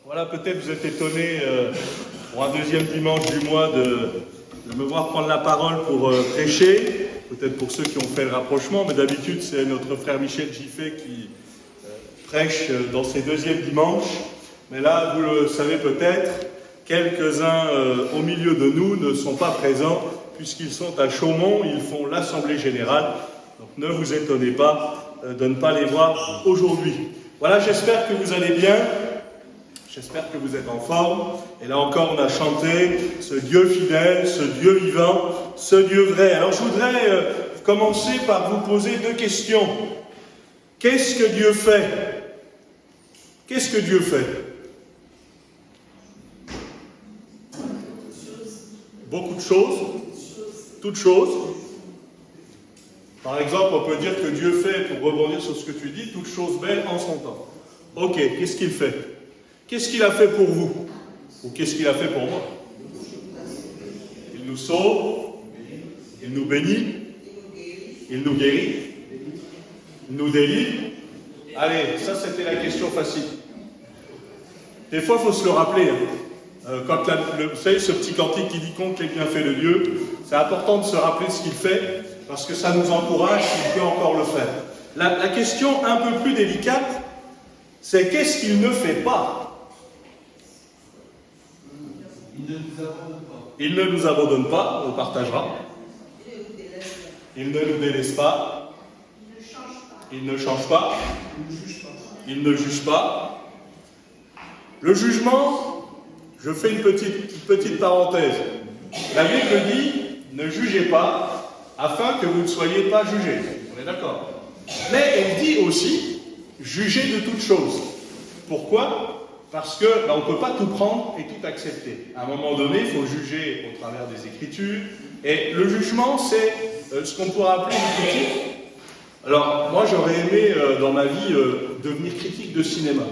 Voilà, peut-être vous êtes étonnés pour un deuxième dimanche du mois de me voir prendre la parole pour prêcher. Peut-être pour ceux qui ont fait le rapprochement, mais d'habitude c'est notre frère Michel Giffet qui prêche dans ses deuxièmes dimanches. Mais là, vous le savez peut-être, quelques-uns au milieu de nous ne sont pas présents puisqu'ils sont à Chaumont, ils font l'Assemblée Générale. Donc ne vous étonnez pas de ne pas les voir aujourd'hui. Voilà, j'espère que vous allez bien. J'espère que vous êtes en forme. Et là encore, on a chanté ce Dieu fidèle, ce Dieu vivant, ce Dieu vrai. Alors je voudrais commencer par vous poser deux questions. Qu'est-ce que Dieu fait? Qu'est-ce que Dieu fait? Beaucoup de choses. Toutes choses. Par exemple, on peut dire que Dieu fait, pour rebondir sur ce que tu dis, toutes choses belles en son temps. Ok, qu'est-ce qu'il fait? Qu'est-ce qu'il a fait pour vous? Ou qu'est-ce qu'il a fait pour moi? Il nous sauve, il nous bénit, il nous guérit, il nous délivre. Allez, ça c'était la question facile. Des fois, il faut se le rappeler. Quand vous savez, ce petit cantique qui dit compte les bienfaits de Dieu, c'est important de se rappeler ce qu'il fait, parce que ça nous encourage qu'il peut encore le faire. La question un peu plus délicate, c'est qu'est-ce qu'il ne fait pas? Il ne nous abandonne pas, on partagera. Il ne nous délaisse pas. Il ne change pas. Il ne juge pas. Le jugement, je fais une petite parenthèse. La Bible dit, ne jugez pas, afin que vous ne soyez pas jugés. On est d'accord. Mais elle dit aussi, jugez de toutes choses. Pourquoi ? Parce que on ne peut pas tout prendre et tout accepter. À un moment donné, il faut juger au travers des Écritures. Et le jugement, c'est ce qu'on pourrait appeler une critique. Alors, moi, j'aurais aimé, dans ma vie, devenir critique de cinéma.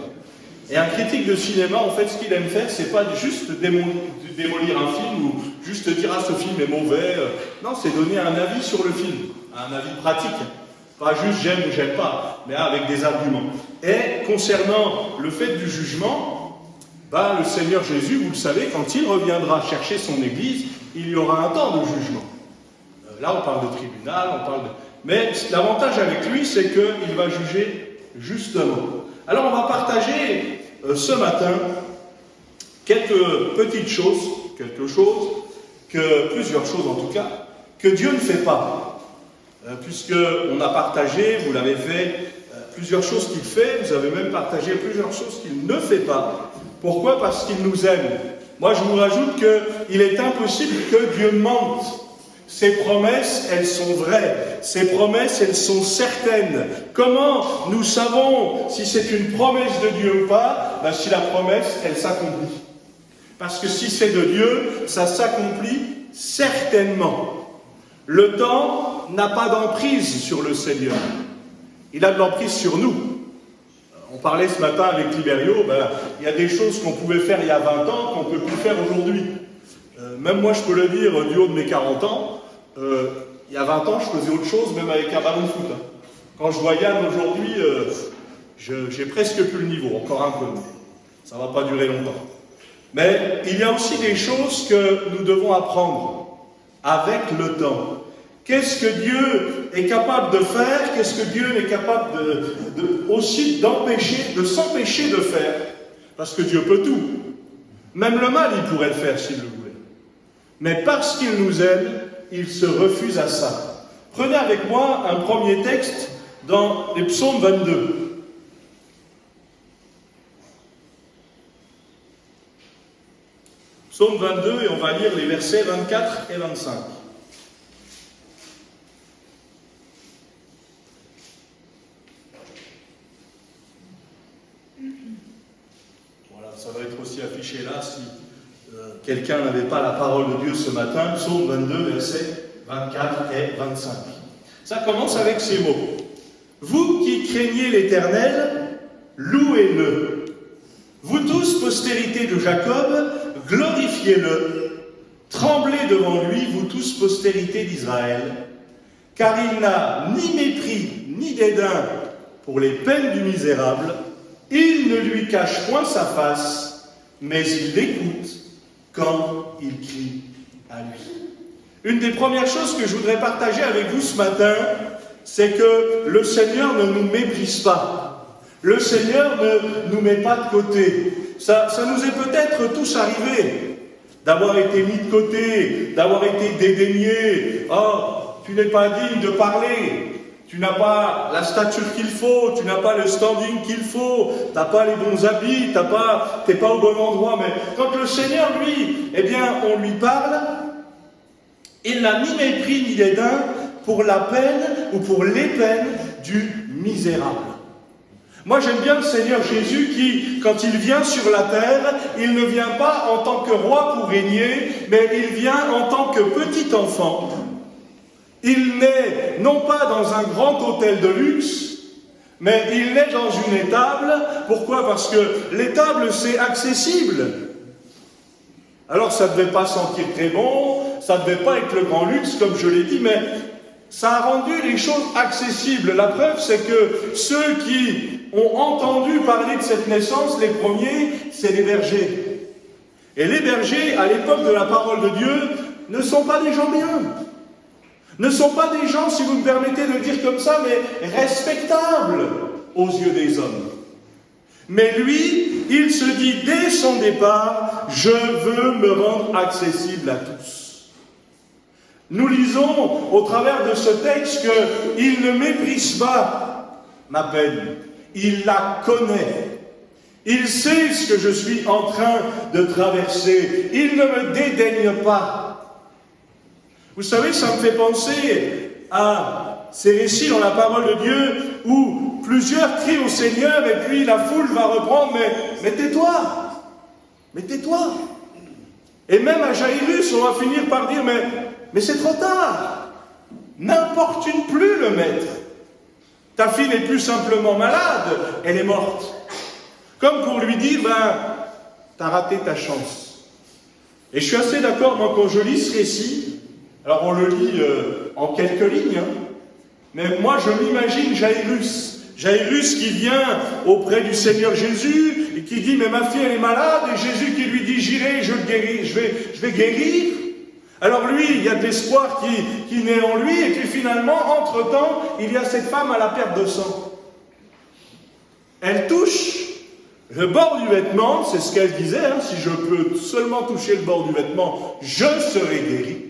Et un critique de cinéma, en fait, ce qu'il aime faire, c'est pas juste démolir un film ou juste dire « Ah, ce film est mauvais ». Non, c'est donner un avis sur le film, un avis pratique. Pas juste j'aime ou j'aime pas, mais avec des arguments. Et concernant le fait du jugement, le Seigneur Jésus, vous le savez, quand il reviendra chercher son Église, il y aura un temps de jugement. Là, on parle de tribunal, on parle de... Mais l'avantage avec lui, c'est qu'il va juger justement. Alors, on va partager ce matin quelques petites choses, plusieurs choses en tout cas, que Dieu ne fait pas. Puisqu'on a partagé, vous l'avez fait, plusieurs choses qu'il fait, vous avez même partagé plusieurs choses qu'il ne fait pas. Pourquoi? Parce qu'il nous aime. Moi, je vous rajoute qu'il est impossible que Dieu mente. Ses promesses, elles sont vraies. Ses promesses, elles sont certaines. Comment nous savons si c'est une promesse de Dieu ou pas? Si la promesse, elle s'accomplit. Parce que si c'est de Dieu, ça s'accomplit certainement. Le temps n'a pas d'emprise sur le Seigneur. Il a de l'emprise sur nous. On parlait ce matin avec Libério, il y a des choses qu'on pouvait faire il y a 20 ans qu'on ne peut plus faire aujourd'hui. Même moi, je peux le dire du haut de mes 40 ans, il y a 20 ans, je faisais autre chose, même avec un ballon de foot. Quand je vois Yann aujourd'hui, j'ai presque plus le niveau, encore un peu. Ça ne va pas durer longtemps. Mais il y a aussi des choses que nous devons apprendre avec le temps. Qu'est-ce que Dieu est capable de faire? Qu'est-ce que Dieu est capable aussi de s'empêcher de faire? Parce que Dieu peut tout. Même le mal, il pourrait le faire s'il le voulait. Mais parce qu'il nous aime, il se refuse à ça. Prenez avec moi un premier texte dans les psaumes 22. Psaume 22, et on va lire les versets 24 et 25. Ça va être aussi affiché là si quelqu'un n'avait pas la parole de Dieu ce matin. Psaume 22, versets 24 et 25. Ça commence avec ces mots. Vous qui craignez l'Éternel, louez-le. Vous tous, postérité de Jacob, glorifiez-le. Tremblez devant lui, vous tous, postérité d'Israël. Car il n'a ni mépris, ni dédain pour les peines du misérable. Il ne lui cache point sa face. mais il l'écoute quand il crie à lui. Une des premières choses que je voudrais partager avec vous ce matin, c'est que le Seigneur ne nous méprise pas. Le Seigneur ne nous met pas de côté. Ça nous est peut-être tous arrivé d'avoir été mis de côté, d'avoir été dédaigné. Oh, tu n'es pas digne de parler. Tu n'as pas la stature qu'il faut, tu n'as pas le standing qu'il faut, tu n'as pas les bons habits, tu n'es pas au bon endroit. Mais quand le Seigneur, lui, eh bien, on lui parle, il n'a ni mépris ni dédain pour la peine ou pour les peines du misérable. Moi, j'aime bien le Seigneur Jésus qui, quand il vient sur la terre, il ne vient pas en tant que roi pour régner, mais il vient en tant que petit enfant. Il n'est non pas dans un grand hôtel de luxe, mais il naît dans une étable. Pourquoi? Parce que l'étable, c'est accessible. Alors, ça ne devait pas sentir très bon, ça ne devait pas être le grand luxe, comme je l'ai dit, mais ça a rendu les choses accessibles. La preuve, c'est que ceux qui ont entendu parler de cette naissance, les premiers, c'est les bergers. Et les bergers, à l'époque de la parole de Dieu, ne sont pas des gens bien. Ne sont pas des gens, si vous me permettez de le dire comme ça, mais respectables aux yeux des hommes. Mais lui, il se dit dès son départ, je veux me rendre accessible à tous. Nous lisons au travers de ce texte qu'il ne méprise pas ma peine, il la connaît. Il sait ce que je suis en train de traverser, il ne me dédaigne pas. Vous savez, ça me fait penser à ces récits dans la parole de Dieu où plusieurs crient au Seigneur et puis la foule va reprendre, mais tais-toi, mais tais-toi. Et même à Jairus, on va finir par dire, mais c'est trop tard, n'importune plus le maître. Ta fille n'est plus simplement malade, elle est morte. Comme pour lui dire, t'as raté ta chance. Et je suis assez d'accord, moi, quand je lis ce récit. Alors on le lit en quelques lignes, mais moi je m'imagine Jairus qui vient auprès du Seigneur Jésus et qui dit mais ma fille elle est malade, et Jésus qui lui dit j'irai, je vais guérir. Alors lui il y a de l'espoir qui naît en lui, et puis finalement entre-temps il y a cette femme à la perte de sang. Elle touche le bord du vêtement, c'est ce qu'elle disait, si je peux seulement toucher le bord du vêtement, je serai guéri.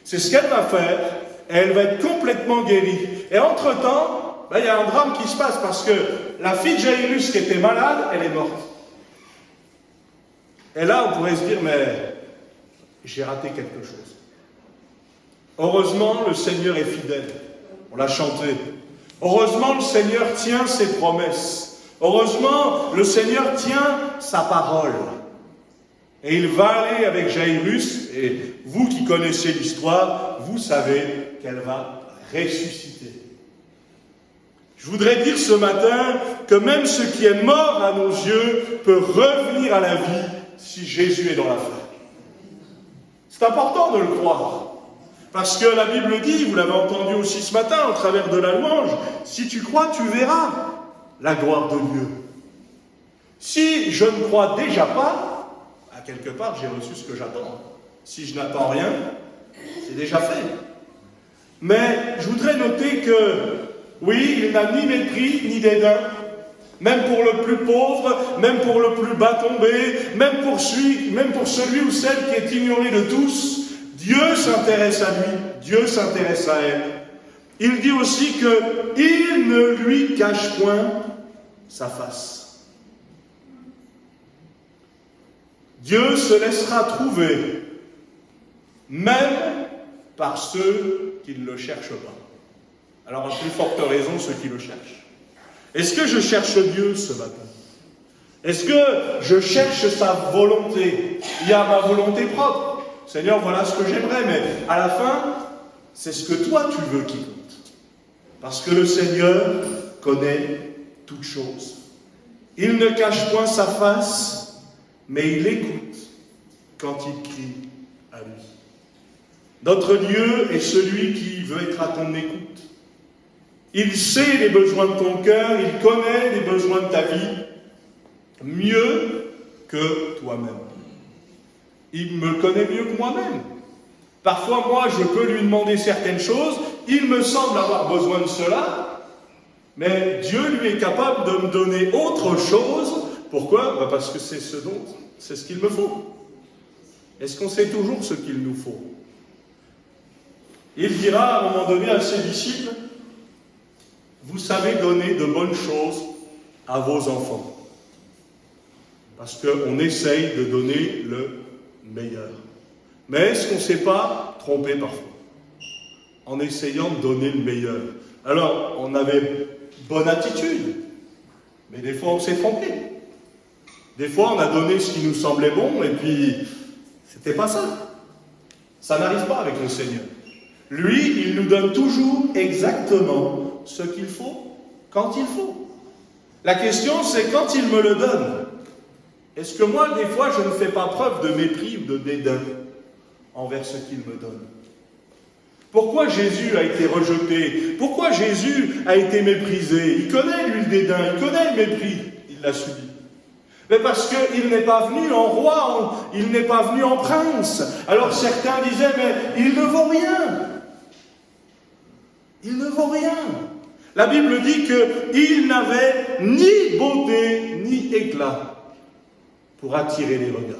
C'est ce qu'elle va faire, et elle va être complètement guérie. Et entre-temps, il y a un drame qui se passe, parce que la fille de Jairus qui était malade, elle est morte. Et là, on pourrait se dire, mais j'ai raté quelque chose. Heureusement, le Seigneur est fidèle. On l'a chanté. Heureusement, le Seigneur tient ses promesses. Heureusement, le Seigneur tient sa parole. Et il va aller avec Jairus, et vous qui connaissez l'histoire, vous savez qu'elle va ressusciter. Je voudrais dire ce matin que même ce qui est mort à nos yeux peut revenir à la vie si Jésus est dans l'affaire. C'est important de le croire. Parce que la Bible dit, vous l'avez entendu aussi ce matin au travers de la louange, si tu crois, tu verras la gloire de Dieu. Si je ne crois déjà pas, à quelque part, j'ai reçu ce que j'attends. Si je n'attends rien, c'est déjà fait. Mais je voudrais noter que, oui, il n'a ni mépris, ni dédain, même pour le plus pauvre, même pour le plus bas tombé, même pour celui ou celle qui est ignoré de tous. Dieu s'intéresse à lui, Dieu s'intéresse à elle. Il dit aussi qu'il ne lui cache point sa face. Dieu se laissera trouver, même par ceux qui ne le cherchent pas. Alors, à plus forte raison, ceux qui le cherchent. Est-ce que je cherche Dieu ce matin? Est-ce que je cherche sa volonté? Il y a ma volonté propre. Seigneur, voilà ce que j'aimerais, mais à la fin, c'est ce que toi tu veux qui compte. Parce que le Seigneur connaît toutes choses. Il ne cache point sa face, mais il écoute quand il crie à lui. Notre Dieu est celui qui veut être à ton écoute. Il sait les besoins de ton cœur, il connaît les besoins de ta vie, mieux que toi-même. Il me connaît mieux que moi-même. Parfois, moi, je peux lui demander certaines choses, il me semble avoir besoin de cela, mais Dieu, lui, est capable de me donner autre chose. Pourquoi? Parce que c'est ce qu'il me faut. Est-ce qu'on sait toujours ce qu'il nous faut? Il dira à un moment donné à ses disciples, vous savez donner de bonnes choses à vos enfants. Parce qu'on essaye de donner le meilleur. Mais est-ce qu'on ne s'est pas trompé parfois en essayant de donner le meilleur? Alors, on avait bonne attitude, mais des fois on s'est trompé. Des fois on a donné ce qui nous semblait bon, et puis c'était pas ça. Ça n'arrive pas avec le Seigneur. Lui, il nous donne toujours exactement ce qu'il faut, quand il faut. La question, c'est quand il me le donne. Est-ce que moi, des fois, je ne fais pas preuve de mépris ou de dédain envers ce qu'il me donne? Pourquoi Jésus a été rejeté? Pourquoi Jésus a été méprisé? Il connaît, lui, le dédain, il connaît le mépris, il l'a subi. Mais parce qu'il n'est pas venu en roi, il n'est pas venu en prince. Alors certains disaient, mais il ne vaut rien. Il ne vaut rien. La Bible dit qu'il n'avait ni beauté, ni éclat pour attirer les regards.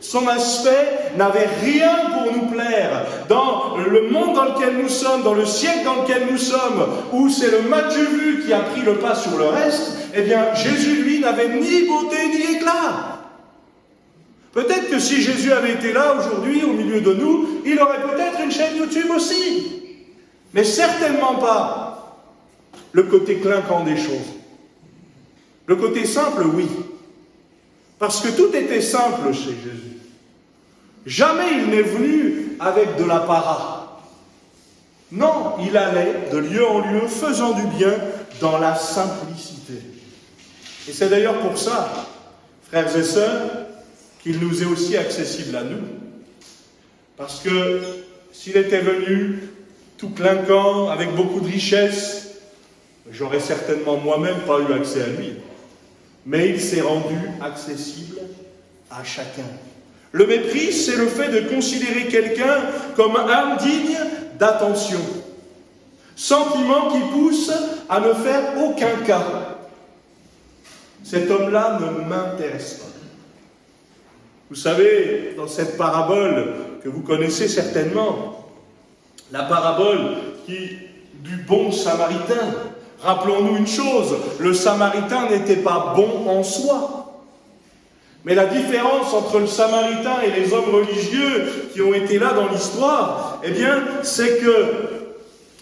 Son aspect n'avait rien pour nous plaire. Dans le monde dans lequel nous sommes, dans le siècle dans lequel nous sommes, où c'est le m'as-tu vu qui a pris le pas sur le reste, eh bien, Jésus, lui, n'avait ni beauté ni éclat. Peut-être que si Jésus avait été là aujourd'hui, au milieu de nous, il aurait peut-être une chaîne YouTube aussi. Mais certainement pas le côté clinquant des choses. Le côté simple, oui. Parce que tout était simple chez Jésus. Jamais il n'est venu avec de l'apparat. Non, il allait de lieu en lieu, faisant du bien dans la simplicité. Et c'est d'ailleurs pour ça, frères et sœurs, qu'il nous est aussi accessible à nous. Parce que s'il était venu tout clinquant, avec beaucoup de richesse, j'aurais certainement moi-même pas eu accès à lui. Mais il s'est rendu accessible à chacun. Le mépris, c'est le fait de considérer quelqu'un comme indigne d'attention. Sentiment qui pousse à ne faire aucun cas. Cet homme-là ne m'intéresse pas. Vous savez, dans cette parabole que vous connaissez certainement, la parabole du bon samaritain. Rappelons-nous une chose, le samaritain n'était pas bon en soi. Mais la différence entre le samaritain et les hommes religieux qui ont été là dans l'histoire, eh bien, c'est que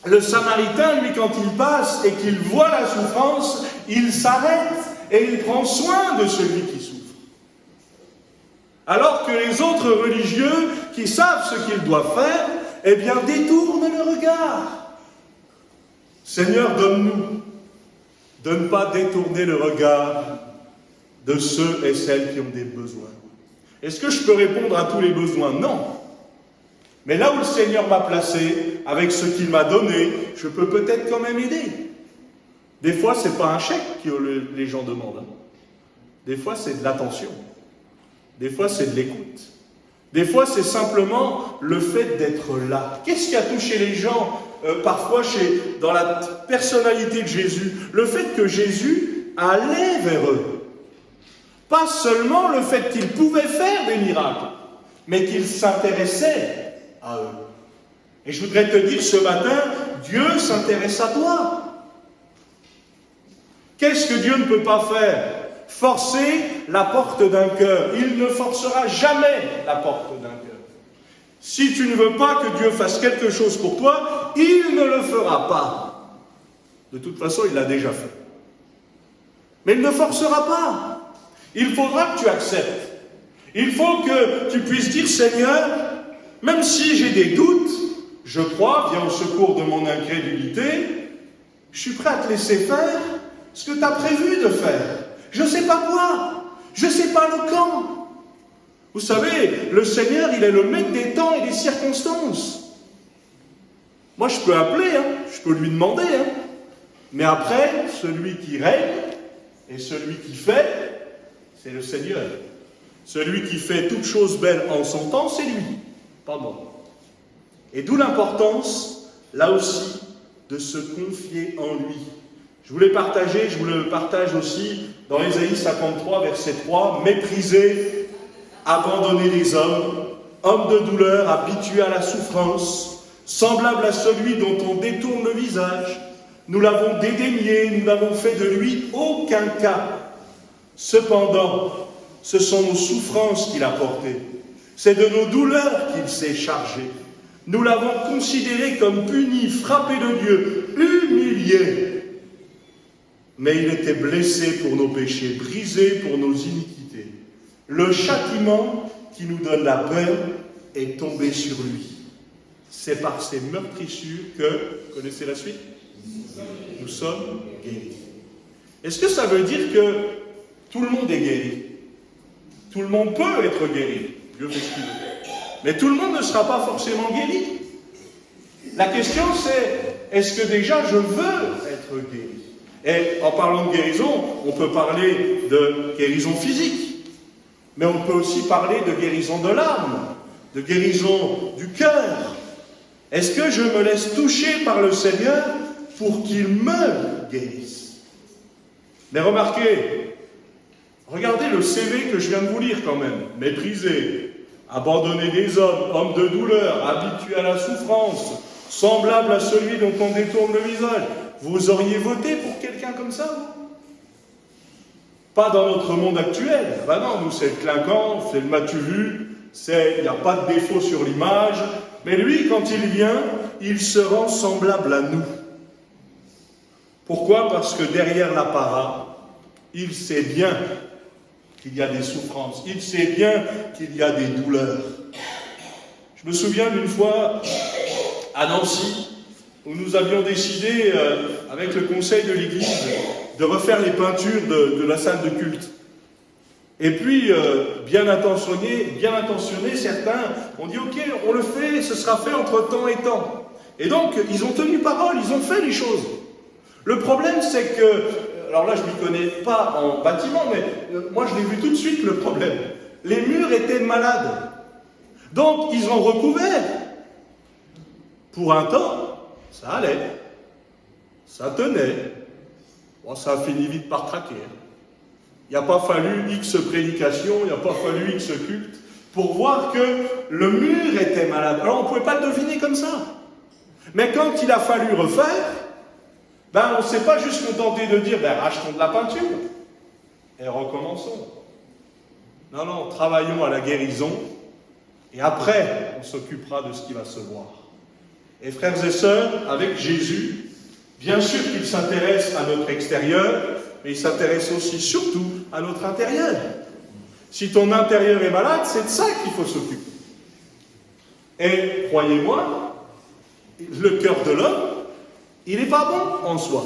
le samaritain, lui, quand il passe et qu'il voit la souffrance, il s'arrête et il prend soin de celui qui souffre. Alors que les autres religieux qui savent ce qu'ils doivent faire, eh bien, détournent le regard. Seigneur, donne-nous de ne pas détourner le regard de ceux et celles qui ont des besoins. Est-ce que je peux répondre à tous les besoins? Non. Mais là où le Seigneur m'a placé, avec ce qu'il m'a donné, je peux peut-être quand même aider. Des fois, ce n'est pas un chèque que les gens demandent. Des fois, c'est de l'attention. Des fois, c'est de l'écoute. Des fois, c'est simplement le fait d'être là. Qu'est-ce qui a touché les gens, parfois, dans la personnalité de Jésus? Le fait que Jésus allait vers eux. Pas seulement le fait qu'il pouvait faire des miracles, mais qu'il s'intéressait à eux. Et je voudrais te dire ce matin, Dieu s'intéresse à toi. Qu'est-ce que Dieu ne peut pas faire? Forcer la porte d'un cœur. Il ne forcera jamais la porte d'un cœur. Si tu ne veux pas que Dieu fasse quelque chose pour toi, il ne le fera pas. De toute façon, il l'a déjà fait. Mais il ne forcera pas. Il faudra que tu acceptes. Il faut que tu puisses dire, Seigneur, même si j'ai des doutes, je crois, viens au secours de mon incrédulité, je suis prêt à te laisser faire ce que tu as prévu de faire. Je ne sais pas quoi, je ne sais pas le quand. Vous savez, le Seigneur, il est le maître des temps et des circonstances. Moi, je peux appeler, je peux lui demander. Mais après, celui qui règne et celui qui fait, c'est le Seigneur. Celui qui fait toutes choses belles en son temps, c'est lui, pas moi. Et d'où l'importance, là aussi, de se confier en lui. Je vous le partage aussi dans Ésaïe 53, verset 3, « Méprisé, abandonné des hommes, homme de douleur, habitué à la souffrance, semblable à celui dont on détourne le visage. Nous l'avons dédaigné, nous n'avons fait de lui aucun cas. Cependant, ce sont nos souffrances qu'il a portées. C'est de nos douleurs qu'il s'est chargé. Nous l'avons considéré comme puni, frappé de Dieu, humilié. Mais il était blessé pour nos péchés, brisé pour nos iniquités. Le châtiment qui nous donne la paix est tombé sur lui. C'est par ses meurtrissures que, connaissez la suite? Nous sommes guéris. Est-ce que ça veut dire que tout le monde est guéri? Tout le monde peut être guéri, Dieu fait ce qu'il veut. Mais tout le monde ne sera pas forcément guéri. La question c'est, est-ce que déjà je veux être guéri? Et en parlant de guérison, on peut parler de guérison physique, mais on peut aussi parler de guérison de l'âme, de guérison du cœur. Est-ce que je me laisse toucher par le Seigneur pour qu'il me guérisse? Mais remarquez, regardez le CV que je viens de vous lire quand même. Méprisé, abandonné des hommes, homme de douleur, habitué à la souffrance, semblable à celui dont on détourne le visage. Vous auriez voté pour quelqu'un comme ça, vous? Pas dans notre monde actuel. Ben non, nous c'est le clinquant, c'est le m'as-tu vu, il n'y a pas de défaut sur l'image. Mais lui, quand il vient, il se rend semblable à nous. Pourquoi? Parce que derrière l'apparat, il sait bien qu'il y a des souffrances, il sait bien qu'il y a des douleurs. Je me souviens d'une fois, à Nancy, où nous avions décidé, avec le conseil de l'Église, de refaire les peintures de la salle de culte. Et puis, bien intentionnés, certains ont dit « Ok, on le fait, ce sera fait entre temps et temps. » Et donc, ils ont tenu parole, ils ont fait les choses. Le problème, c'est que, alors là, je ne m'y connais pas en bâtiment, mais moi, je l'ai vu tout de suite, le problème. Les murs étaient malades. Donc, ils ont recouvert. Pour un temps, ça allait. Ça tenait. Bon, ça a fini vite par craquer. Il n'y a pas fallu X prédications, il n'y a pas fallu X culte pour voir que le mur était malade. Alors, on ne pouvait pas le deviner comme ça. Mais quand il a fallu refaire, on ne s'est pas juste contenté de dire, rachetons de la peinture et recommençons. Non, non, travaillons à la guérison et après, on s'occupera de ce qui va se voir. Et frères et sœurs, avec Jésus, bien sûr qu'il s'intéresse à notre extérieur, mais il s'intéresse aussi, surtout, à notre intérieur. Si ton intérieur est malade, c'est de ça qu'il faut s'occuper. Et croyez-moi, le cœur de l'homme, il n'est pas bon en soi.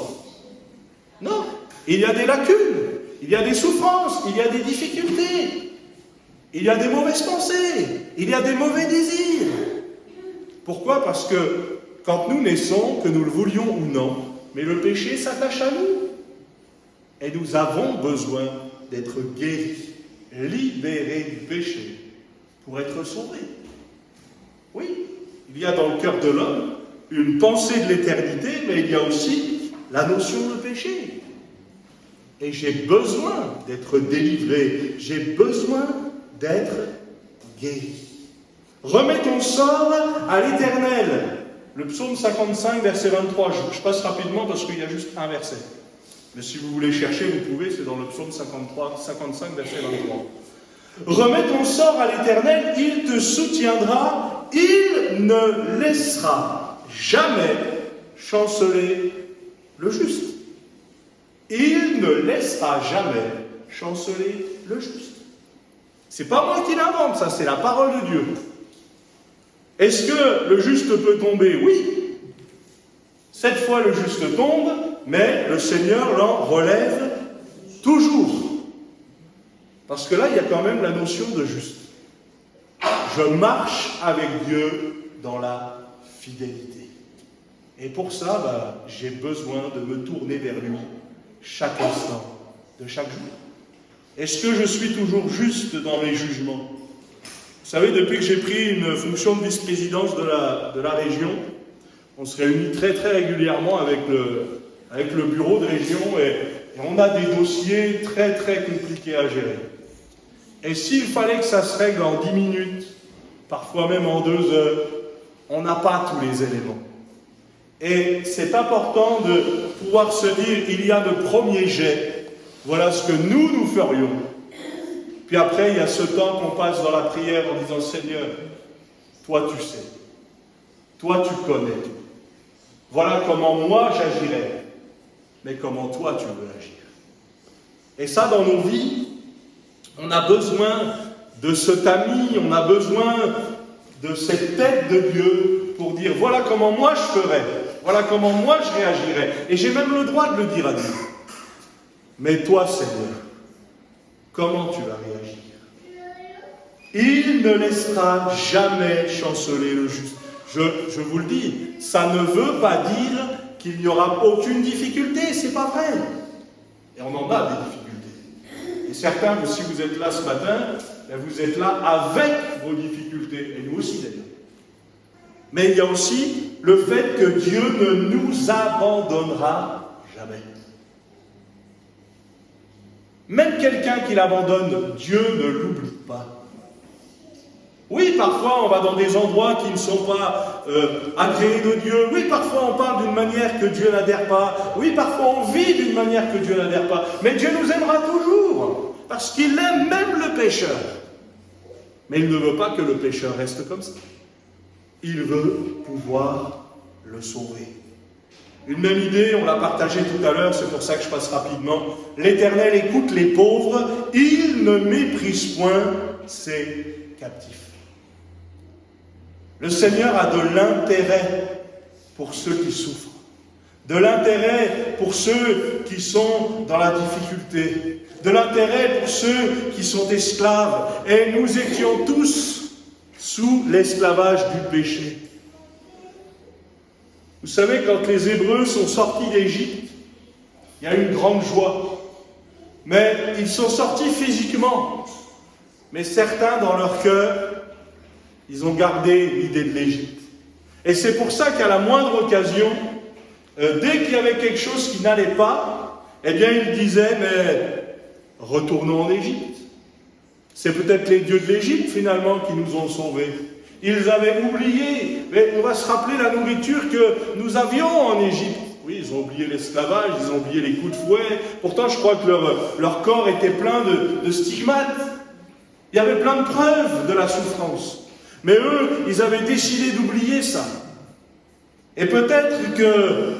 Non, il y a des lacunes, il y a des souffrances, il y a des difficultés, il y a des mauvaises pensées, il y a des mauvais désirs. Pourquoi? Parce que quand nous naissons, que nous le voulions ou non, mais le péché s'attache à nous. Et nous avons besoin d'être guéris, libérés du péché, pour être sauvés. Oui, il y a dans le cœur de l'homme une pensée de l'éternité, mais il y a aussi la notion de péché. Et j'ai besoin d'être délivré, j'ai besoin d'être guéri. Remets ton sort à l'Éternel. Le psaume 55, verset 23. Je passe rapidement parce qu'il y a juste un verset. Mais si vous voulez chercher, vous pouvez, c'est dans le psaume 55, verset 23. Remets ton sort à l'Éternel, il te soutiendra, il ne laissera jamais chanceler le juste. Il ne laissera jamais chanceler le juste. C'est pas moi qui l'invente, ça, c'est la parole de Dieu. Est-ce que le juste peut tomber? Oui. 7 fois le juste tombe, mais le Seigneur l'en relève toujours. Parce que là, il y a quand même la notion de juste. Je marche avec Dieu dans la fidélité. Et pour ça, j'ai besoin de me tourner vers lui chaque instant de chaque jour. Est-ce que je suis toujours juste dans mes jugements? Vous savez, depuis que j'ai pris une fonction de vice-présidence de la région, on se réunit très très régulièrement avec le bureau de région et on a des dossiers très très compliqués à gérer. Et s'il fallait que ça se règle en 10 minutes, parfois même en 2 heures, on n'a pas tous les éléments. Et c'est important de pouvoir se dire, il y a le premier jet, voilà ce que nous ferions. Puis après, il y a ce temps qu'on passe dans la prière en disant, Seigneur, toi tu sais, toi tu connais tout. Voilà comment moi j'agirais, mais comment toi tu veux agir. Et ça, dans nos vies, on a besoin de cet ami, on a besoin de cette tête de Dieu pour dire, voilà comment moi je ferais, voilà comment moi je réagirais. Et j'ai même le droit de le dire à Dieu. Mais toi, Seigneur, comment tu vas réagir? Il ne laissera jamais chanceler le juste. Je vous le dis, ça ne veut pas dire qu'il n'y aura aucune difficulté, c'est pas vrai. Et on en a des difficultés. Et certains, si vous êtes là ce matin, vous êtes là avec vos difficultés, et nous aussi d'ailleurs. Mais il y a aussi le fait que Dieu ne nous abandonnera jamais. Même quelqu'un qui l'abandonne, Dieu ne l'oublie pas. Oui, parfois on va dans des endroits qui ne sont pas agréés de Dieu. Oui, parfois on parle d'une manière que Dieu n'adhère pas. Oui, parfois on vit d'une manière que Dieu n'adhère pas. Mais Dieu nous aimera toujours, parce qu'il aime même le pécheur. Mais il ne veut pas que le pécheur reste comme ça. Il veut pouvoir le sauver. Une même idée, on l'a partagée tout à l'heure, c'est pour ça que je passe rapidement. L'Éternel écoute les pauvres, il ne méprise point ses captifs. Le Seigneur a de l'intérêt pour ceux qui souffrent, de l'intérêt pour ceux qui sont dans la difficulté, de l'intérêt pour ceux qui sont esclaves. Et nous étions tous sous l'esclavage du péché. Vous savez, quand les Hébreux sont sortis d'Égypte, il y a eu une grande joie. Mais ils sont sortis physiquement. Mais certains, dans leur cœur, ils ont gardé l'idée de l'Égypte. Et c'est pour ça qu'à la moindre occasion, dès qu'il y avait quelque chose qui n'allait pas, eh bien ils disaient, mais retournons en Égypte. C'est peut-être les dieux de l'Égypte, finalement, qui nous ont sauvés. Ils avaient oublié, mais on va se rappeler la nourriture que nous avions en Égypte. Oui, ils ont oublié l'esclavage, ils ont oublié les coups de fouet. Pourtant, je crois que leur corps était plein de stigmates. Il y avait plein de preuves de la souffrance. Mais eux, ils avaient décidé d'oublier ça. Et peut-être que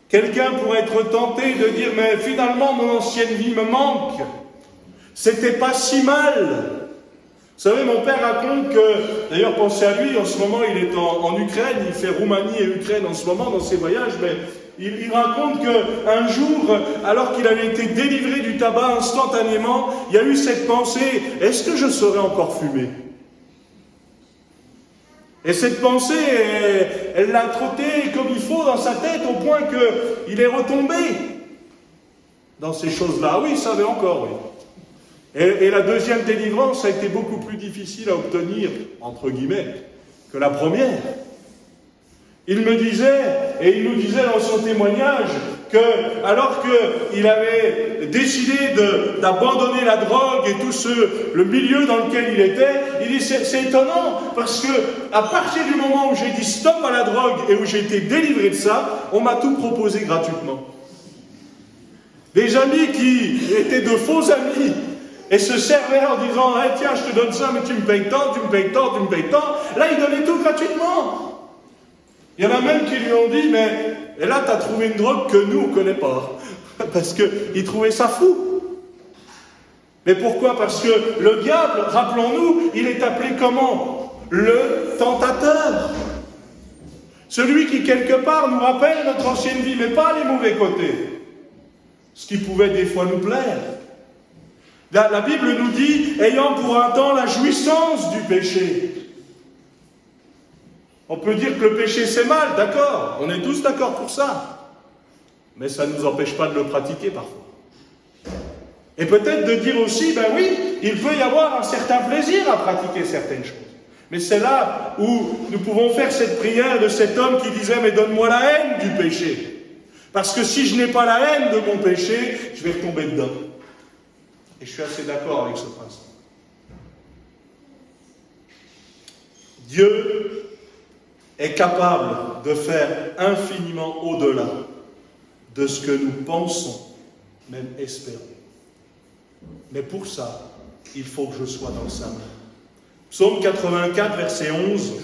quelqu'un pourrait être tenté de dire, mais finalement, mon ancienne vie me manque. C'était pas si mal. Vous savez, mon père raconte que, d'ailleurs pensez à lui, en ce moment il est en Ukraine, il fait Roumanie et Ukraine en ce moment dans ses voyages, mais il raconte qu'un jour, alors qu'il avait été délivré du tabac instantanément, il y a eu cette pensée, est-ce que je saurais encore fumer? Et cette pensée, elle l'a trotté comme il faut dans sa tête, au point qu'il est retombé dans ces choses-là. Oui, il savait encore, oui. Et la deuxième délivrance a été beaucoup plus difficile à obtenir, entre guillemets, que la première. Il me disait, et il nous disait dans son témoignage, que alors qu'il avait décidé d'abandonner la drogue et tout le milieu dans lequel il était, il dit c'est étonnant, parce que à partir du moment où j'ai dit stop à la drogue et où j'ai été délivré de ça, on m'a tout proposé gratuitement. Des amis qui étaient de faux amis, et se servaient en disant hey, « tiens, je te donne ça, mais tu me payes tant, tu me payes tant, tu me payes tant ». Là, ils donnaient tout gratuitement. Il y en a même qui lui ont dit « mais et là, tu as trouvé une drogue que nous, on ne connaît pas. » Parce qu'ils trouvaient ça fou. Mais pourquoi? Parce que le diable, rappelons-nous, il est appelé comment? Le tentateur. Celui qui, quelque part, nous rappelle notre ancienne vie, mais pas les mauvais côtés. Ce qui pouvait des fois nous plaire. La Bible nous dit, ayant pour un temps la jouissance du péché. On peut dire que le péché c'est mal, d'accord, on est tous d'accord pour ça. Mais ça ne nous empêche pas de le pratiquer parfois. Et peut-être de dire aussi, ben oui, il peut y avoir un certain plaisir à pratiquer certaines choses. Mais c'est là où nous pouvons faire cette prière de cet homme qui disait, mais donne-moi la haine du péché. Parce que si je n'ai pas la haine de mon péché, je vais retomber dedans. Et je suis assez d'accord avec ce principe. Dieu est capable de faire infiniment au-delà de ce que nous pensons, même espérons. Mais pour ça, il faut que je sois dans sa main. Psaume 84, verset 11, vous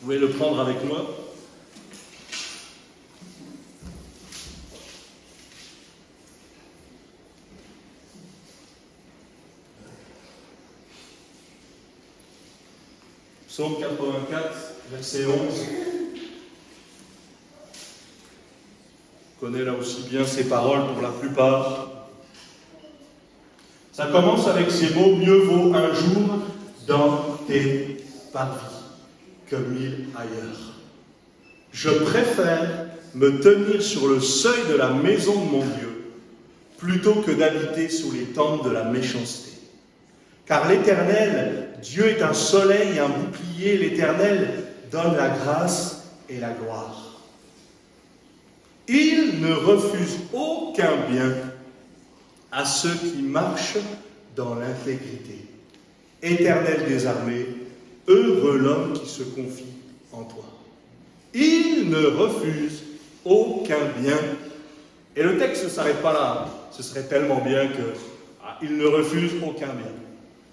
pouvez le prendre avec moi. Psaume 84, verset 11. On connaît là aussi bien ces paroles pour la plupart. Ça commence avec ces mots, mieux vaut un jour dans tes parvis que 1000 ailleurs. Je préfère me tenir sur le seuil de la maison de mon Dieu plutôt que d'habiter sous les tentes de la méchanceté. Car l'Éternel, Dieu est un soleil et un bouclier, l'Éternel donne la grâce et la gloire. Il ne refuse aucun bien à ceux qui marchent dans l'intégrité. Éternel des armées, heureux l'homme qui se confie en toi. Il ne refuse aucun bien. Et le texte ne s'arrête pas là. Ce serait tellement bien il ne refuse aucun bien.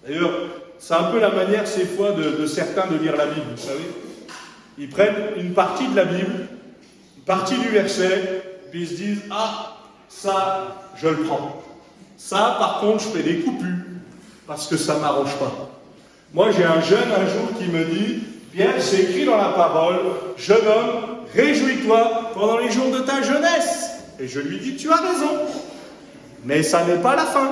D'ailleurs, c'est un peu la manière, ces fois, de certains de lire la Bible, vous savez. Ils prennent une partie de la Bible, une partie du verset, puis ils se disent, ah, ça, je le prends. Ça, par contre, je fais des coupures, parce que ça ne m'arrange pas. Moi, j'ai un jeune un jour qui me dit, Pierre, c'est écrit dans la parole, jeune homme, réjouis-toi pendant les jours de ta jeunesse. Et je lui dis, tu as raison, mais ça n'est pas la fin.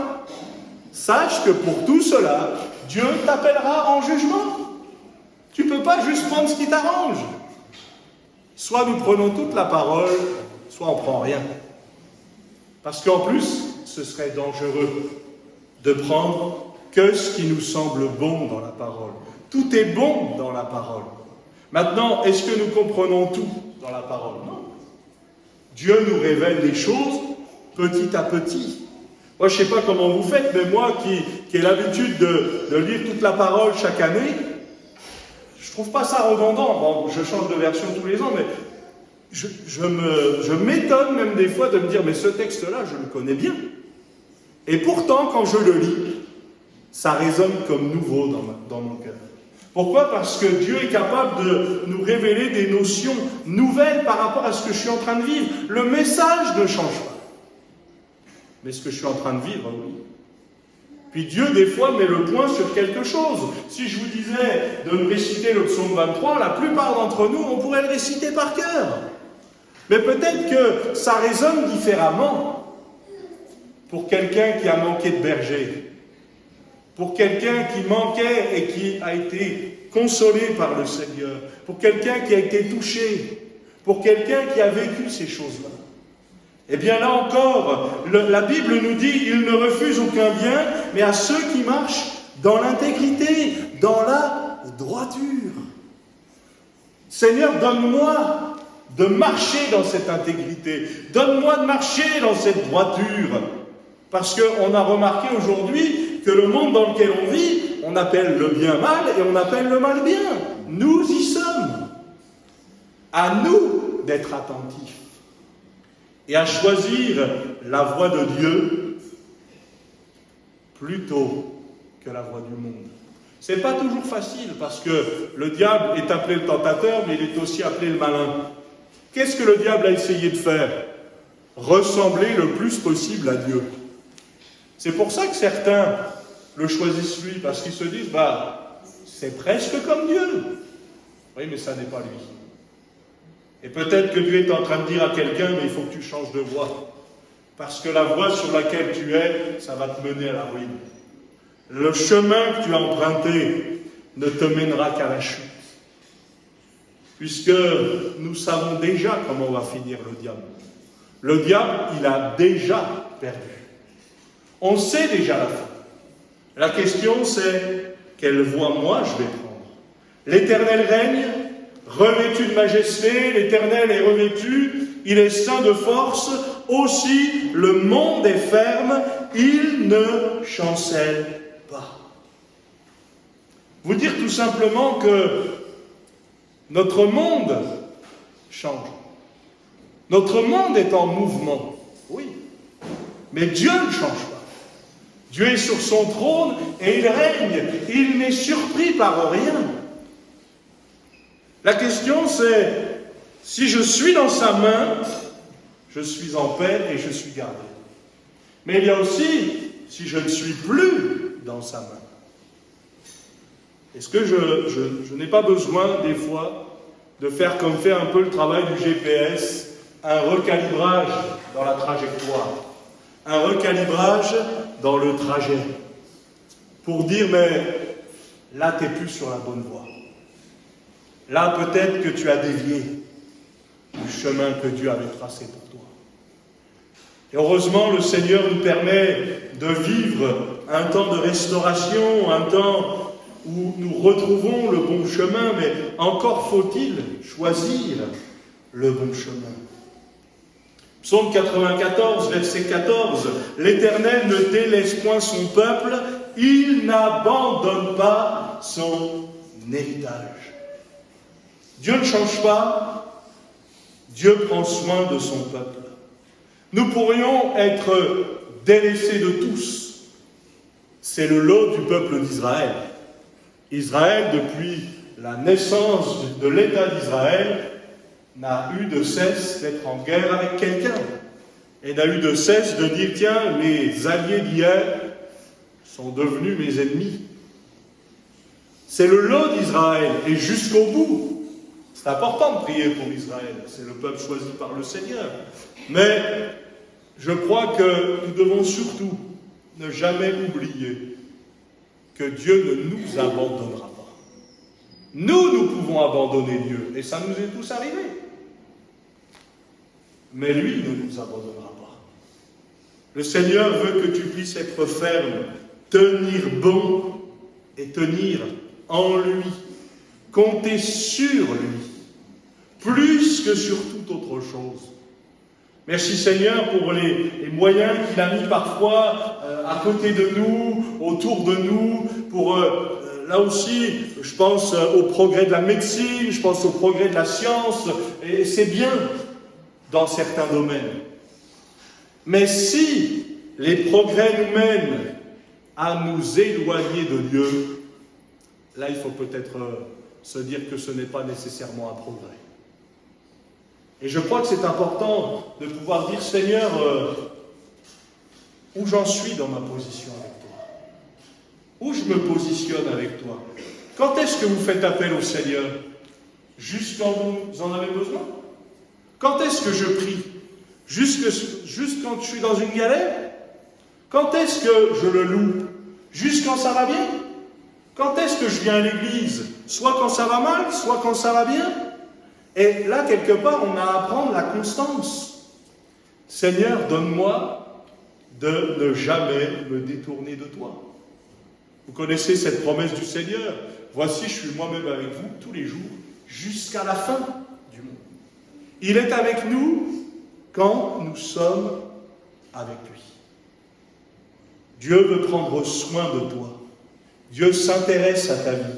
Sache que pour tout cela, Dieu t'appellera en jugement. Tu ne peux pas juste prendre ce qui t'arrange. Soit nous prenons toute la parole, soit on ne prend rien. Parce qu'en plus, ce serait dangereux de prendre que ce qui nous semble bon dans la parole. Tout est bon dans la parole. Maintenant, est-ce que nous comprenons tout dans la parole? Non. Dieu nous révèle des choses petit à petit. Moi, je ne sais pas comment vous faites, mais moi qui ai l'habitude de lire toute la parole chaque année, je ne trouve pas ça redondant. Bon, je change de version tous les ans, mais je m'étonne même des fois de me dire, mais ce texte-là, je le connais bien. Et pourtant, quand je le lis, ça résonne comme nouveau dans mon cœur. Pourquoi? Parce que Dieu est capable de nous révéler des notions nouvelles par rapport à ce que je suis en train de vivre. Le message ne change pas. Mais ce que je suis en train de vivre, oui. Puis Dieu, des fois, met le point sur quelque chose. Si je vous disais de me réciter le psaume 23, la plupart d'entre nous, on pourrait le réciter par cœur. Mais peut-être que ça résonne différemment pour quelqu'un qui a manqué de berger, pour quelqu'un qui manquait et qui a été consolé par le Seigneur, pour quelqu'un qui a été touché, pour quelqu'un qui a vécu ces choses-là. Eh bien là encore, la Bible nous dit, il ne refuse aucun bien, mais à ceux qui marchent dans l'intégrité, dans la droiture. Seigneur, donne-moi de marcher dans cette intégrité, donne-moi de marcher dans cette droiture. Parce qu'on a remarqué aujourd'hui que le monde dans lequel on vit, on appelle le bien mal et on appelle le mal bien. Nous y sommes. À nous d'être attentifs et à choisir la voie de Dieu plutôt que la voie du monde. Ce n'est pas toujours facile parce que le diable est appelé le tentateur, mais il est aussi appelé le malin. Qu'est-ce que le diable a essayé de faire? Ressembler le plus possible à Dieu. C'est pour ça que certains le choisissent lui, parce qu'ils se disent, c'est presque comme Dieu. Oui, mais ça n'est pas lui. Et peut-être que Dieu est en train de dire à quelqu'un, mais il faut que tu changes de voie. Parce que la voie sur laquelle tu es, ça va te mener à la ruine. Le chemin que tu as emprunté ne te mènera qu'à la chute. Puisque nous savons déjà comment va finir le diable. Le diable, il a déjà perdu. On sait déjà la fin. La question c'est, quelle voie moi je vais prendre? L'Éternel règne, revêtu de majesté, l'Éternel est revêtu, il est saint de force, aussi le monde est ferme, il ne chancelle pas. Vous dire tout simplement que notre monde change. Notre monde est en mouvement, oui, mais Dieu ne change pas. Dieu est sur son trône et il règne, il n'est surpris par rien. La question c'est, si je suis dans sa main, je suis en paix et je suis gardé. Mais il y a aussi, si je ne suis plus dans sa main, est-ce que je n'ai pas besoin des fois de faire comme fait un peu le travail du GPS, un recalibrage dans la trajectoire, un recalibrage dans le trajet, pour dire, mais là, tu n'es plus sur la bonne voie. Là, peut-être que tu as dévié du chemin que Dieu avait tracé pour toi. Et heureusement, le Seigneur nous permet de vivre un temps de restauration, un temps où nous retrouvons le bon chemin, mais encore faut-il choisir le bon chemin. Psaume 94, verset 14, « L'Éternel ne délaisse point son peuple, il n'abandonne pas son héritage. » Dieu ne change pas, Dieu prend soin de son peuple. Nous pourrions être délaissés de tous. C'est le lot du peuple d'Israël. Israël, depuis la naissance de l'État d'Israël, n'a eu de cesse d'être en guerre avec quelqu'un. Et n'a eu de cesse de dire, tiens, les alliés d'hier sont devenus mes ennemis. C'est le lot d'Israël, et jusqu'au bout. C'est important de prier pour Israël, c'est le peuple choisi par le Seigneur. Mais je crois que nous devons surtout ne jamais oublier que Dieu ne nous abandonnera pas. Nous pouvons abandonner Dieu, et ça nous est tous arrivé. Mais lui ne nous abandonnera pas. Le Seigneur veut que tu puisses être ferme, tenir bon et tenir en lui, compter sur lui, plus que sur toute autre chose. Merci Seigneur pour les moyens qu'il a mis parfois à côté de nous, autour de nous, pour là aussi, je pense au progrès de la médecine, je pense au progrès de la science, et c'est bien dans certains domaines. Mais si les progrès nous mènent à nous éloigner de Dieu, là il faut peut-être se dire que ce n'est pas nécessairement un progrès. Et je crois que c'est important de pouvoir dire, Seigneur, où j'en suis dans ma position avec toi? Où je me positionne avec toi? Quand est-ce que vous faites appel au Seigneur? Juste quand vous en avez besoin? Quand est-ce que je prie? Juste quand je suis dans une galère? Quand est-ce que je le loue? Juste quand ça va bien? Quand est-ce que je viens à l'église? Soit quand ça va mal, soit quand ça va bien? Et là, quelque part, on a à apprendre la constance. Seigneur, donne-moi de ne jamais me détourner de toi. Vous connaissez cette promesse du Seigneur. Voici, je suis moi-même avec vous tous les jours, jusqu'à la fin du monde. Il est avec nous quand nous sommes avec lui. Dieu veut prendre soin de toi. Dieu s'intéresse à ta vie.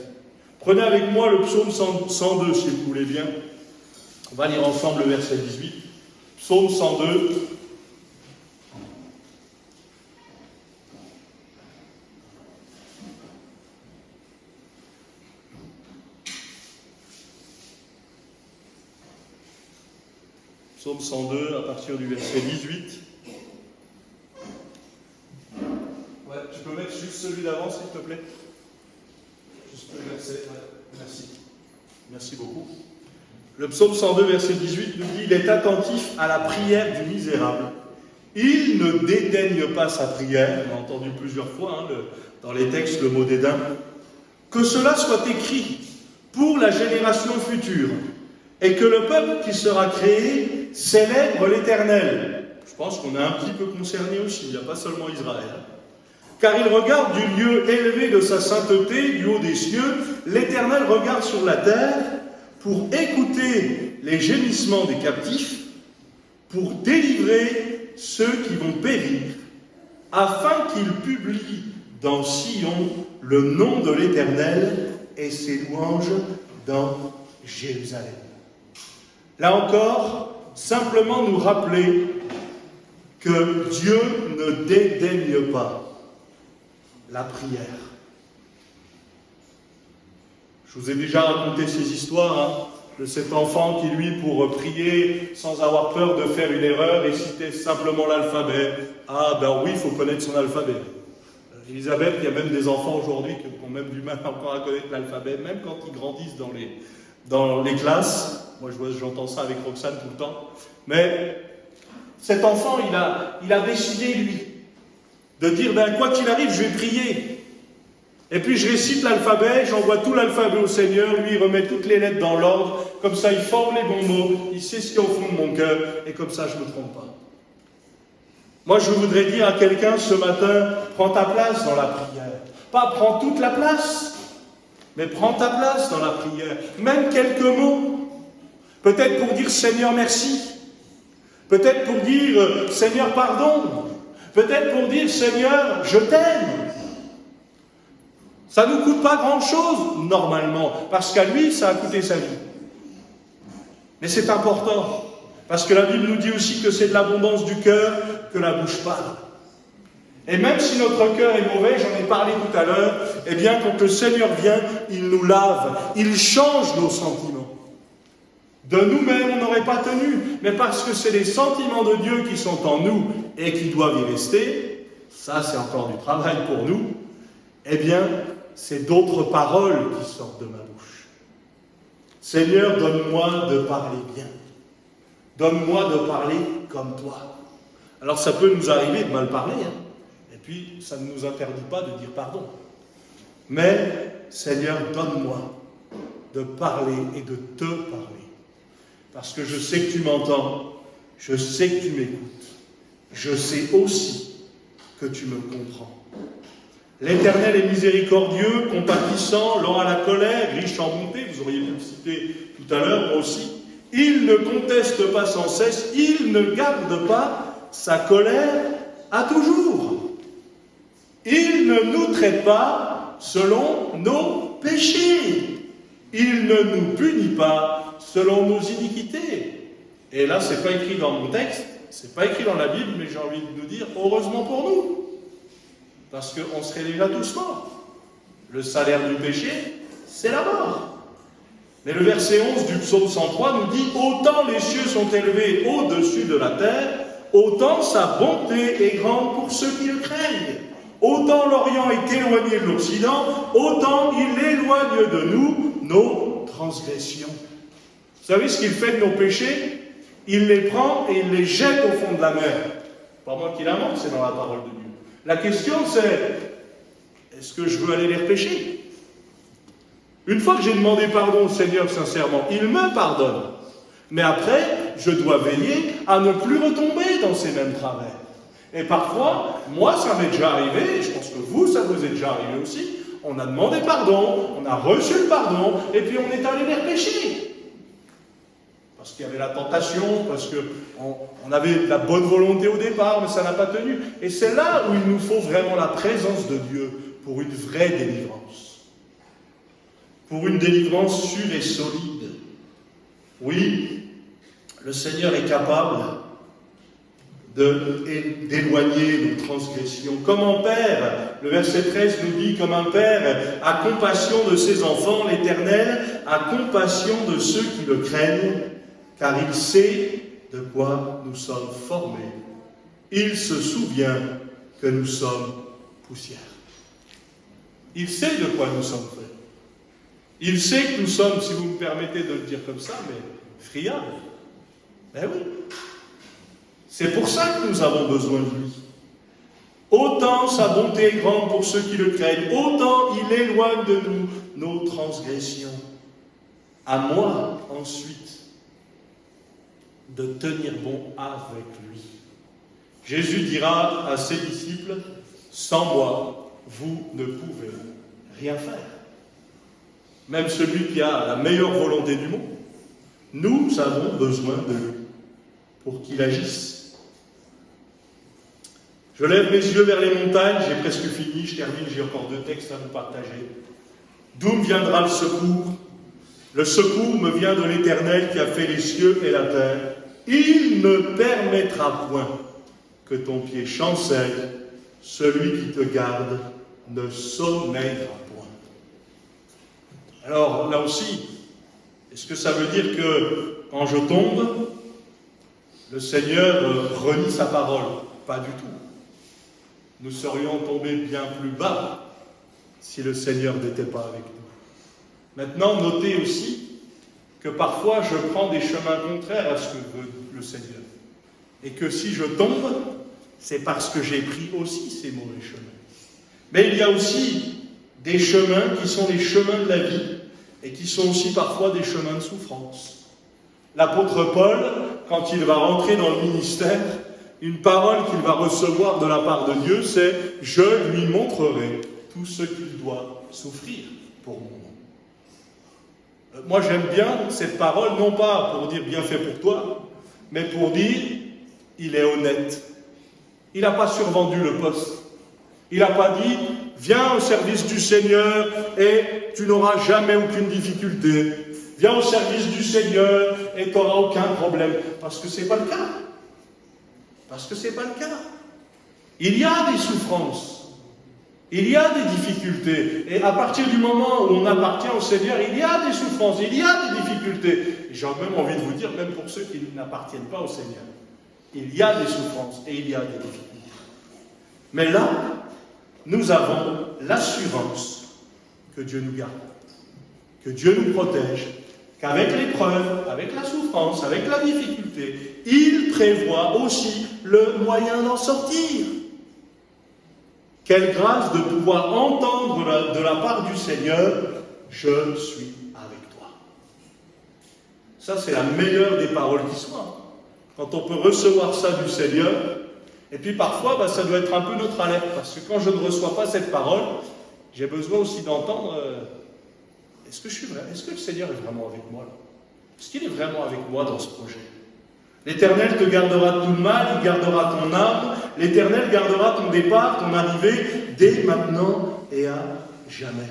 Prenez avec moi le psaume 102, si vous voulez bien. On va lire ensemble le verset 18. Psaume 102. Psaume 102, à partir du verset 18. Ouais, tu peux mettre juste celui d'avant, s'il te plaît. Juste le verset, ouais, merci. Merci beaucoup. Le psaume 102, verset 18 nous dit « Il est attentif à la prière du misérable. Il ne dédaigne pas sa prière. » On a entendu plusieurs fois dans les textes le mot dédain. « Que cela soit écrit pour la génération future, et que le peuple qui sera créé célèbre l'Éternel. » Je pense qu'on est un petit peu concerné aussi, il n'y a pas seulement Israël. car il regarde du lieu élevé de sa sainteté, du haut des cieux. L'Éternel regarde sur la terre pour écouter les gémissements des captifs, pour délivrer ceux qui vont périr, afin qu'il publie dans Sion le nom de l'Éternel et ses louanges dans Jérusalem. Là encore, simplement nous rappeler que Dieu ne dédaigne pas la prière. Je vous ai déjà raconté ces histoires de cet enfant qui, lui, pour prier sans avoir peur de faire une erreur, récitait simplement l'alphabet. Ah ben oui, il faut connaître son alphabet. Elisabeth, il y a même des enfants aujourd'hui qui ont même du mal encore à connaître l'alphabet, même quand ils grandissent dans les classes. Moi, j'entends ça avec Roxane tout le temps. Mais cet enfant, il a décidé, lui, de dire, ben quoi qu'il arrive, je vais prier. Et puis je récite l'alphabet, j'envoie tout l'alphabet au Seigneur, lui il remet toutes les lettres dans l'ordre, comme ça il forme les bons mots, il sait ce qu'il y a au fond de mon cœur, et comme ça je ne me trompe pas. Moi je voudrais dire à quelqu'un ce matin, prends ta place dans la prière. Pas prends toute la place, mais prends ta place dans la prière. Même quelques mots. Peut-être pour dire Seigneur merci. Peut-être pour dire Seigneur pardon. Peut-être pour dire Seigneur je t'aime. Ça ne nous coûte pas grand-chose, normalement, parce qu'à lui, ça a coûté sa vie. Mais c'est important, parce que la Bible nous dit aussi que c'est de l'abondance du cœur que la bouche parle. Et même si notre cœur est mauvais, j'en ai parlé tout à l'heure, eh bien, quand le Seigneur vient, il nous lave, il change nos sentiments. De nous-mêmes, on n'aurait pas tenu, mais parce que c'est les sentiments de Dieu qui sont en nous et qui doivent y rester, ça c'est encore du travail pour nous, eh bien, c'est d'autres paroles qui sortent de ma bouche. Seigneur, donne-moi de parler bien. Donne-moi de parler comme toi. Alors ça peut nous arriver de mal parler, et puis ça ne nous interdit pas de dire pardon. Mais, Seigneur, donne-moi de parler et de te parler. Parce que je sais que tu m'entends, je sais que tu m'écoutes, je sais aussi que tu me comprends. L'Éternel est miséricordieux, compatissant, lent à la colère, riche en bonté, vous auriez pu le citer tout à l'heure, moi aussi. Il ne conteste pas sans cesse, il ne garde pas sa colère à toujours. Il ne nous traite pas selon nos péchés. Il ne nous punit pas selon nos iniquités. Et là, ce n'est pas écrit dans mon texte, ce n'est pas écrit dans la Bible, mais j'ai envie de nous dire, heureusement pour nous. Parce qu'on serait déjà tous morts. Le salaire du péché, c'est la mort. Mais le verset 11 du psaume 103 nous dit « Autant les cieux sont élevés au-dessus de la terre, autant sa bonté est grande pour ceux qui le craignent. Autant l'Orient est éloigné de l'Occident, autant il éloigne de nous nos transgressions. » Vous savez ce qu'il fait de nos péchés? Il les prend et il les jette au fond de la mer. Pas moi qui l'invente, c'est dans la parole de Dieu. La question c'est, est-ce que je veux aller les repêcher? Une fois que j'ai demandé pardon au Seigneur sincèrement, il me pardonne. Mais après, je dois veiller à ne plus retomber dans ces mêmes travers. Et parfois, moi ça m'est déjà arrivé, et je pense que vous, ça vous est déjà arrivé aussi, on a demandé pardon, on a reçu le pardon, et puis on est allé les repêcher. Parce qu'il y avait la tentation, parce qu'on avait de la bonne volonté au départ, mais ça n'a pas tenu. Et c'est là où il nous faut vraiment la présence de Dieu pour une vraie délivrance. Pour une délivrance sûre et solide. Oui, le Seigneur est capable d'éloigner nos transgressions. Comme un père, le verset 13 nous dit, comme un père a compassion de ses enfants, l'Éternel a compassion de ceux qui le craignent, car il sait de quoi nous sommes formés. Il se souvient que nous sommes poussière. Il sait de quoi nous sommes faits. Il sait que nous sommes, si vous me permettez de le dire comme ça, mais friables. Ben oui. C'est pour ça que nous avons besoin de lui. Autant sa bonté est grande pour ceux qui le craignent, autant il éloigne de nous nos transgressions. À moi, ensuite, de tenir bon avec lui. Jésus dira à ses disciples, Sans moi, vous ne pouvez rien faire. Même celui qui a la meilleure volonté du monde, nous avons besoin de lui pour qu'il agisse. Je lève mes yeux vers les montagnes, j'ai presque fini, je termine, j'ai encore 2 textes à vous partager. D'où me viendra le secours? Le secours me vient de l'Éternel qui a fait les cieux et la terre. Il ne permettra point que ton pied chancelle, celui qui te garde ne sommeillera point. Alors là aussi, est-ce que ça veut dire que quand je tombe, le Seigneur renie sa parole? Pas du tout. Nous serions tombés bien plus bas si le Seigneur n'était pas avec nous. Maintenant, notez aussi que parfois je prends des chemins contraires à ce que veut le Seigneur. Et que si je tombe, c'est parce que j'ai pris aussi ces mauvais chemins. Mais il y a aussi des chemins qui sont les chemins de la vie et qui sont aussi parfois des chemins de souffrance. L'apôtre Paul, quand il va rentrer dans le ministère, une parole qu'il va recevoir de la part de Dieu, c'est « Je lui montrerai tout ce qu'il doit souffrir pour mon nom ». Moi, j'aime bien cette parole, non pas pour dire « bien fait pour toi », mais pour dire « il est honnête ». Il n'a pas survendu le poste. Il n'a pas dit « viens au service du Seigneur et tu n'auras jamais aucune difficulté. Viens au service du Seigneur et tu n'auras aucun problème. » Parce que ce n'est pas le cas. Parce que ce n'est pas le cas. Il y a des souffrances. Il y a des difficultés. Et à partir du moment où on appartient au Seigneur, il y a des souffrances, il y a des difficultés. J'ai même envie de vous dire, même pour ceux qui n'appartiennent pas au Seigneur, il y a des souffrances et il y a des difficultés. Mais là, nous avons l'assurance que Dieu nous garde, que Dieu nous protège, qu'avec l'épreuve, avec la souffrance, avec la difficulté, il prévoit aussi le moyen d'en sortir. Quelle grâce de pouvoir entendre de la part du Seigneur, « Je suis avec toi ». Ça, c'est la meilleure des paroles qui soit. Quand on peut recevoir ça du Seigneur, et puis parfois, ça doit être un peu notre alerte, parce que quand je ne reçois pas cette parole, j'ai besoin aussi d'entendre est-ce que je suis vrai? Est-ce que le Seigneur est vraiment avec moi là? Est-ce qu'il est vraiment avec moi dans ce projet? L'Éternel te gardera de tout le mal, il gardera ton âme, l'Éternel gardera ton départ, ton arrivée, dès maintenant et à jamais.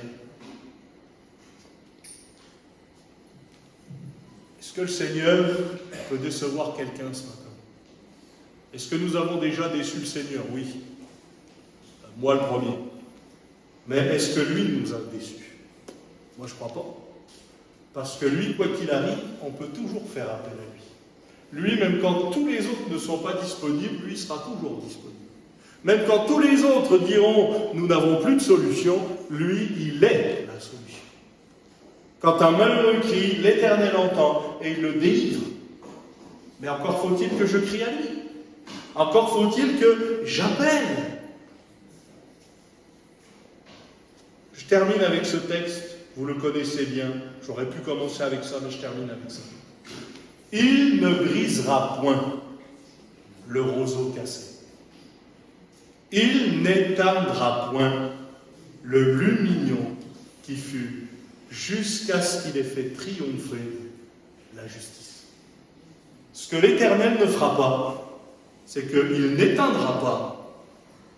Est-ce que le Seigneur peut décevoir quelqu'un ce matin? Est-ce que nous avons déjà déçu le Seigneur? Oui. Moi le premier. Mais est-ce que lui nous a déçus? Moi je ne crois pas. Parce que lui, quoi qu'il arrive, on peut toujours faire appel à lui. Lui, même quand tous les autres ne sont pas disponibles, lui sera toujours disponible. Même quand tous les autres diront « nous n'avons plus de solution », lui, il est la solution. Quand un malheureux crie, l'Éternel entend et il le délivre. Mais encore faut-il que je crie à lui. Encore faut-il que j'appelle. Je termine avec ce texte, vous le connaissez bien. J'aurais pu commencer avec ça, mais je termine avec ça. Il ne brisera point le roseau cassé. Il n'éteindra point le lumignon qui fut jusqu'à ce qu'il ait fait triompher la justice. Ce que l'Éternel ne fera pas, c'est qu'il n'éteindra pas,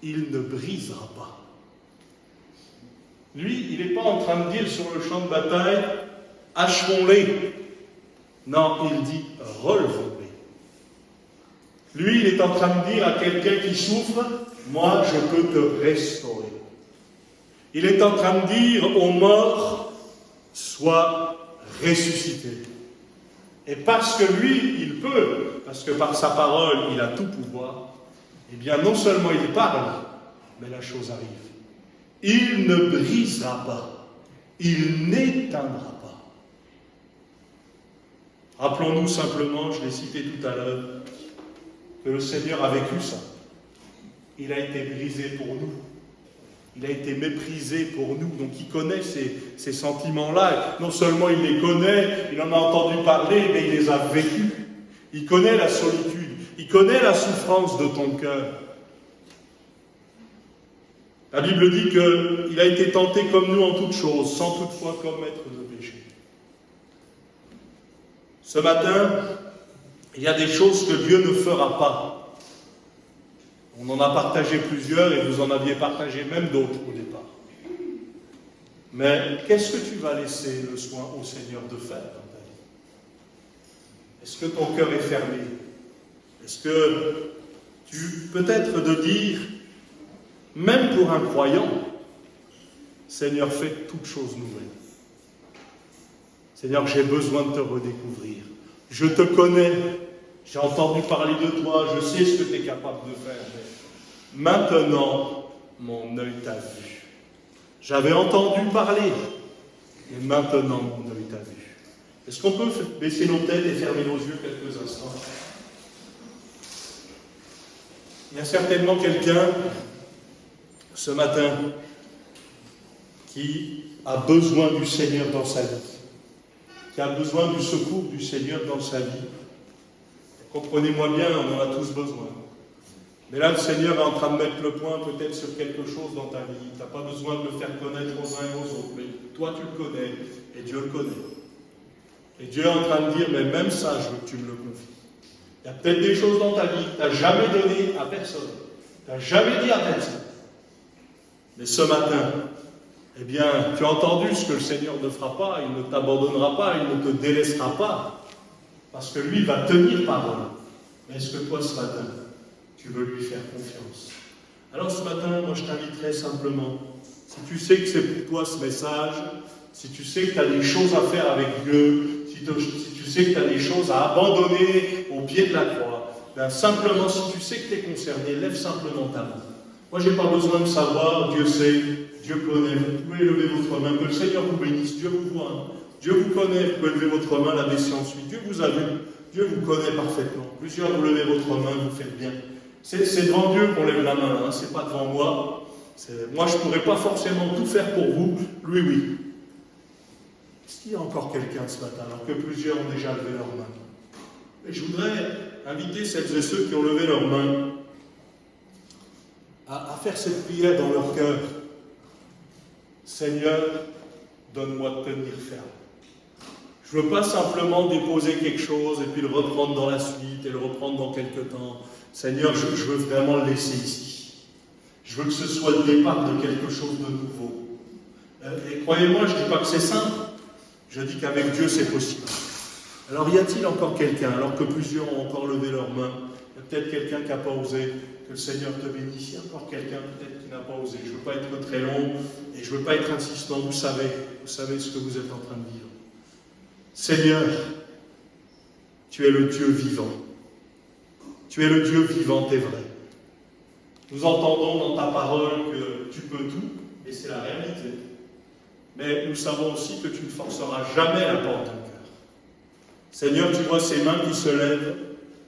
il ne brisera pas. Lui, il n'est pas en train de dire sur le champ de bataille, achevons-les. Non, il dit, relevons-les. Lui, il est en train de dire à quelqu'un qui souffre, moi, je peux te restaurer. Il est en train de dire aux morts, sois ressuscité. Et parce que lui, il peut, parce que par sa parole, il a tout pouvoir, eh bien, non seulement il parle, mais la chose arrive. Il ne brisera pas, il n'éteindra pas. Rappelons-nous simplement, je l'ai cité tout à l'heure, que le Seigneur a vécu ça. Il a été brisé pour nous. Il a été méprisé pour nous. Donc il connaît ces sentiments-là. Non seulement il les connaît, il en a entendu parler, mais il les a vécus. Il connaît la solitude. Il connaît la souffrance de ton cœur. La Bible dit qu'il a été tenté comme nous en toutes choses, sans toutefois commettre de péché. Ce matin, il y a des choses que Dieu ne fera pas. On en a partagé plusieurs et vous en aviez partagé même d'autres au départ. Mais qu'est-ce que tu vas laisser le soin au Seigneur de faire dans ta vie? Est-ce que ton cœur est fermé? Est-ce que tu peut-être de dire, même pour un croyant, Seigneur, fais toutes choses nouvelles. Seigneur, j'ai besoin de te redécouvrir. Je te connais, j'ai entendu parler de toi, je sais ce que tu es capable de faire. Mais maintenant, mon œil t'a vu. J'avais entendu parler, et maintenant mon œil t'a vu. Est-ce qu'on peut baisser nos têtes et fermer nos yeux quelques instants? Il y a certainement quelqu'un, ce matin, qui a besoin du Seigneur dans sa vie, qui a besoin du secours du Seigneur dans sa vie. Comprenez-moi bien, on en a tous besoin. Mais là, le Seigneur est en train de mettre le point peut-être sur quelque chose dans ta vie. Tu n'as pas besoin de le faire connaître aux uns et aux autres, mais toi tu le connais, et Dieu le connaît. Et Dieu est en train de dire, mais même ça, je veux que tu me le confies. Il y a peut-être des choses dans ta vie que tu n'as jamais donné à personne. Tu n'as jamais dit à personne. Mais ce matin, eh bien, tu as entendu ce que le Seigneur ne fera pas, il ne t'abandonnera pas, il ne te délaissera pas, parce que lui va tenir parole. Mais est-ce que toi, ce matin, tu veux lui faire confiance? Alors ce matin, moi je t'inviterai simplement, si tu sais que c'est pour toi ce message, si tu sais que tu as des choses à faire avec Dieu, si tu sais que tu as des choses à abandonner au pied de la croix, ben simplement, si tu sais que tu es concerné, lève simplement ta main. Moi je n'ai pas besoin de savoir, Dieu sait, Dieu connaît, vous pouvez lever votre main, que le Seigneur vous bénisse, Dieu vous voit, Dieu vous connaît, vous pouvez lever votre main, la baisser ensuite, Dieu vous a vu, Dieu vous connaît parfaitement. Plusieurs vous levez votre main, vous faites bien. C'est devant Dieu qu'on lève la main, hein, c'est pas devant moi. Moi je ne pourrais pas forcément tout faire pour vous, lui oui. Est-ce qu'il y a encore quelqu'un ce matin, alors que plusieurs ont déjà levé leurs mains? Et je voudrais inviter celles et ceux qui ont levé leurs mains à faire cette prière dans leur cœur. Seigneur, donne-moi de tenir ferme. Je ne veux pas simplement déposer quelque chose et puis le reprendre dans la suite et le reprendre dans quelques temps. Seigneur, je veux vraiment le laisser ici. Je veux que ce soit le départ de quelque chose de nouveau. Et croyez-moi, je ne dis pas que c'est simple. Je dis qu'avec Dieu, c'est possible. Alors, y a-t-il encore quelqu'un, alors que plusieurs ont encore levé leurs mains, il y a peut-être quelqu'un qui n'a pas osé, que le Seigneur te bénisse. Il y a encore quelqu'un peut-être qui n'a pas osé. Je ne veux pas être très long et je ne veux pas être insistant. Vous savez ce que vous êtes en train de vivre. Seigneur, tu es le Dieu vivant. Tu es le Dieu vivant et vrai. Nous entendons dans ta parole que tu peux tout, et c'est la réalité. Mais nous savons aussi que tu ne forceras jamais la porte d'un cœur. Seigneur, tu vois ces mains qui se lèvent,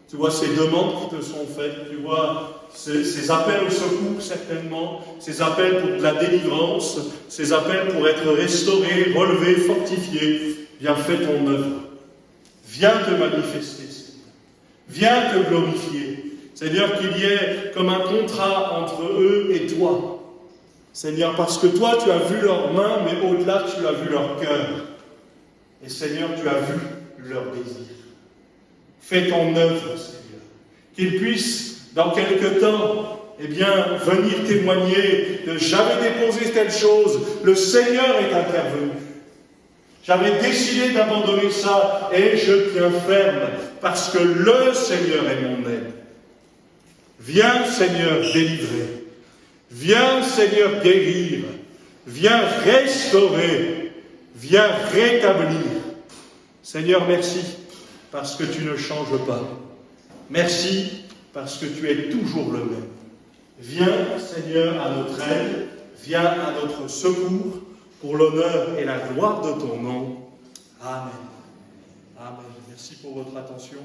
tu vois ces demandes qui te sont faites, tu vois ces appels au secours certainement, ces appels pour de la délivrance, ces appels pour être restaurés, relevés, fortifiés. Viens, fais ton œuvre. Viens te manifester, Seigneur. Viens te glorifier. Seigneur, qu'il y ait comme un contrat entre eux et toi. Seigneur, parce que toi, tu as vu leurs mains, mais au-delà, tu as vu leur cœur. Et Seigneur, tu as vu leur désir. Fais ton œuvre, Seigneur. Qu'ils puissent, dans quelque temps, venir témoigner de j'avais déposé telle chose, le Seigneur est intervenu. J'avais décidé d'abandonner ça et je tiens ferme parce que le Seigneur est mon aide. Viens, Seigneur, délivrer. Viens, Seigneur, guérir. Viens restaurer. Viens rétablir. Seigneur, merci parce que tu ne changes pas. Merci parce que tu es toujours le même. Viens, Seigneur, à notre aide. Viens à notre secours. Pour l'honneur et la gloire de ton nom. Amen. Amen. Merci pour votre attention.